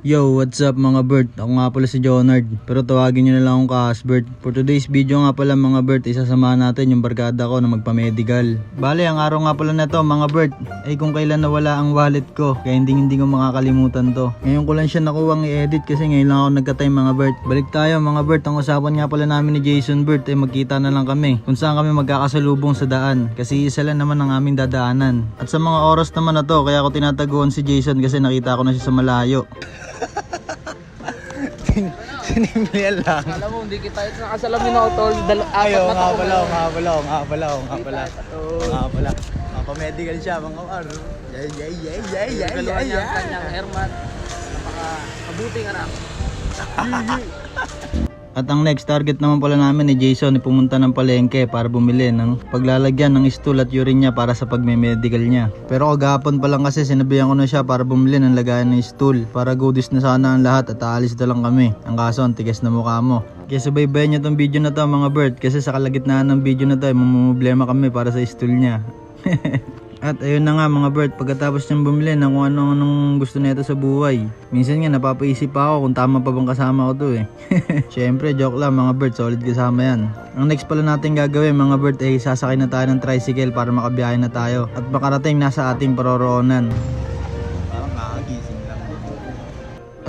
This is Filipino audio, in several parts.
Yo, what's up mga Bert? Ako nga pala si Jonard, pero tawagin nyo na lang akong Ka-Asbert. For today's video nga pala mga Bert, isasamahan natin yung barkada ko na magpa-medical. Bale, ang araw nga pala na to mga Bert, ay kung kailan nawala ang wallet ko, kaya hindi ko makakalimutan to. Ngayon ko lang siya nakuwang i-edit kasi ngayon lang ako nagka-time mga Bert. Balik tayo mga Bert, ang usapan nga pala namin ni Jason Bert ay magkita na lang kami kung saan kami magkakasalubong sa daan, kasi isa lang naman ang aming dadaanan. At sa mga oras naman na to, kaya ako tinataguan si Jason kasi nakita ko na siya sa malayo. Sinimplihan lang. Alam mo, hindi kita ito nakasalamin ako tol. Ayaw nga pala. Mapamedical siya mga kar. Yay. Kaluan niya ang kanyang Herman. Napaka-mabuting anak. At ang next target naman pala namin ni Jason ay pumunta ng palengke para bumili ng paglalagyan ng stool at urine niya para sa pagme-medical niya. Pero kagahapon pa lang kasi sinabihan ko na siya para bumili ng lagayan ng stool para goodies na sana ang lahat at aalis na lang kami. Ang kaso ang tigas na mukha mo. Kaya subaybayan niyo tong video na to mga Bert, kasi sa kalagitnaan ng video na to ay mamumblema kami para sa stool niya. At ayun na nga mga Bert, pagkatapos niyang bumili ng kung anong gusto nito sa buhay. Minsan nga napapaisip pa ako kung tama pa bang kasama ko to eh. Syempre joke lang mga Bert, solid kasama yan. Ang next pala natin gagawin mga Bert ay sasakay na tayo ng tricycle para makabiyahe na tayo at makarating na sa ating paroroonan. Parang kakagising lang.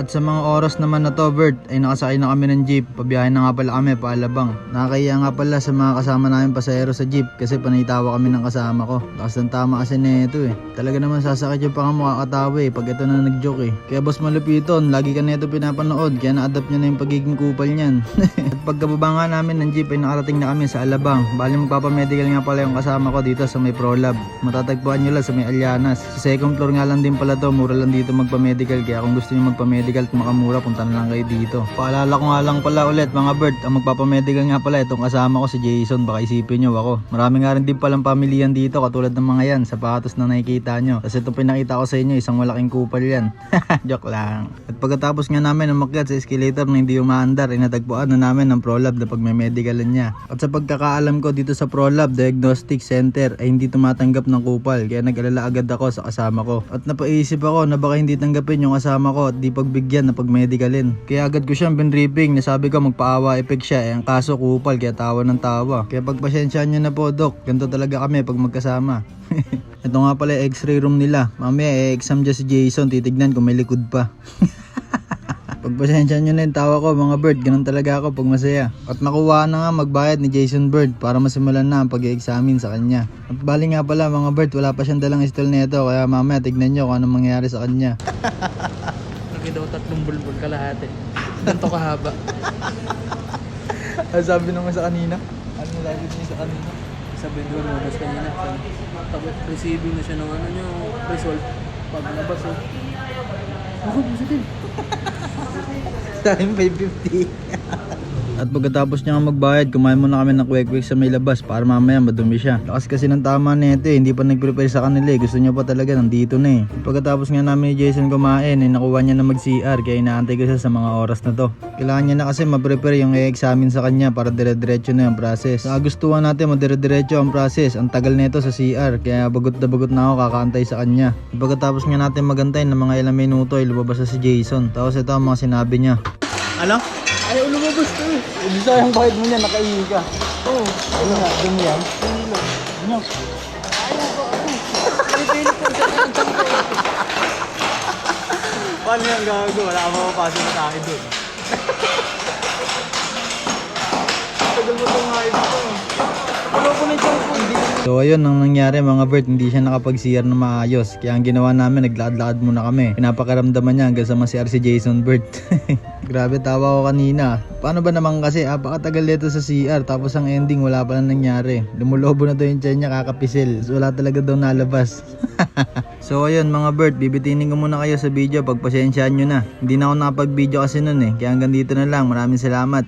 At sa mga oras naman na to Bert ay nakasakay na kami ng jeep. Pabiyahe na nga pala kami pa Alabang. Nakakaya nga pala sa mga kasama namin pasahero sa jeep kasi panitawa kami ng kasama ko. Lakas ng tama kasi nito eh. Talaga naman sasakit yung pang makakatawa eh pag ito na nag-joke eh. Kaya boss malupiton, lagi ka nito pinapanood kaya na-adapt nyo na yung pagiging kupal niyan. At pagkababa nga namin ng jeep ay nakarating na kami sa Alabang. Bali magpapamedical nga pala yung kasama ko dito sa may ProLab. Matatagpuan nyo lang sa may Alianas. Sa second floor nga lang din pala to, mura lang dito magpamedical kaya kung gusto nyo magpamedical at makamura, punta na lang kayo dito. Paalala ko nga lang pala ulit mga Bert, ang magpapamedical nga pala itong kasama ko si Jason, baka isipin nyo ako. Marami nga rin din palang pamilyan dito katulad ng mga yan, sapatos na nakikita nyo. Kasi itong pinakita ko sa inyo, isang malaking kupal yan. Joke lang. At pagkatapos nga namin umakyat sa escalator na hindi umaandar, inatagpuan na namin ng ProLab na pagme-medicalan niya. At sa pagkakaalam ko dito sa ProLab Diagnostic Center ay hindi tumatanggap ng kupal, kaya nag-alala agad ako sa kasama ko. At napaisip ako na baka hindi tanggapin yung kasama ko at di pagbigyan na pagmedicalin. Kaya agad ko siyang binripping na sabi ko magpaawa effect siya eh, ang kaso kupal kaya tawa ng tawa. Kaya pagpasensyaan nyo na po Dok, ganito talaga kami pag magkasama. Ito nga pala yung x-ray room nila. Mamaya exam dyan si Jason, titignan kung may likod pa. Pagpasensyaan nyo na yung tawa ko mga Bert, ganun talaga ako pag masaya. At nakuha na nga magbayad ni Jason Bert para masimulan na ang pag-i-examine sa kanya. At bali nga pala mga Bert, wala pa siyang dalang stool nito kaya mamaya tignan nyo kung anong mangyayari sa kanya. Daw 3 bulbul kalahati. Ganito kahaba. Ano sabi naman sa kanina? Ano sabi niya sa kanina? Sabi doon lumabas kanina. Tapos receiving na siya ng ano nyo, result. Pag nabas oh. Ako, positive. Time 550. At pagkatapos niya magbayad, kumain muna kami ng kwek-kwek sa may labas para mamaya madumi siya. Lakas kasi ng tama nito eh, hindi pa nag-prepare sa kanila eh. Gusto niya pa talaga nandito na eh. Pagkatapos nga namin ni Jason kumain eh, nakuha niya na mag-CR kaya inaantay ko siya sa mga oras na to. Kailangan niya na kasi ma-prepare yung i-examine sa kanya para dire-diretso na yung process. Nagustuhan natin madire-diretso ang process. Ang tagal nito sa CR kaya bagot na ako kakaantay sa kanya. Pagkatapos nga natin magantay ng mga ilang minuto ay lumabas na si Jason. Tapos ito ang mga sinabi niya. Ano? Ayaw lumabas to eh. Hindi sayang bakit mo niya, nakaihi ka. Oo. Ano nga, dumi yan? Ano? Ayaw ko ako. Pinipilit ko siya ng tanto eh. Paano yan gago? Wala ka mapapasok na tayo doon. Tagal mo itong haid ito. Wala ko na itong hindi. So ayun, ang nangyari mga Bert, hindi siya nakapag-CR na maayos. Kaya ang ginawa namin, naglakad-lakad muna kami. Pinapakaramdaman niya hanggang sa ma-CR si Jason Bert. Grabe, tawa ko kanina. Paano ba naman kasi, apakatagal nito sa CR, tapos ang ending wala pa na nangyari. Lumulobo na to yung tiyan niya, kakapisil. So, wala talaga daw nalabas. So ayun mga Bert, bibitinin ko muna kayo sa video, pagpasensyaan nyo na. Hindi na ako nakapag-video kasi nun eh, kaya hanggang dito na lang. Maraming salamat.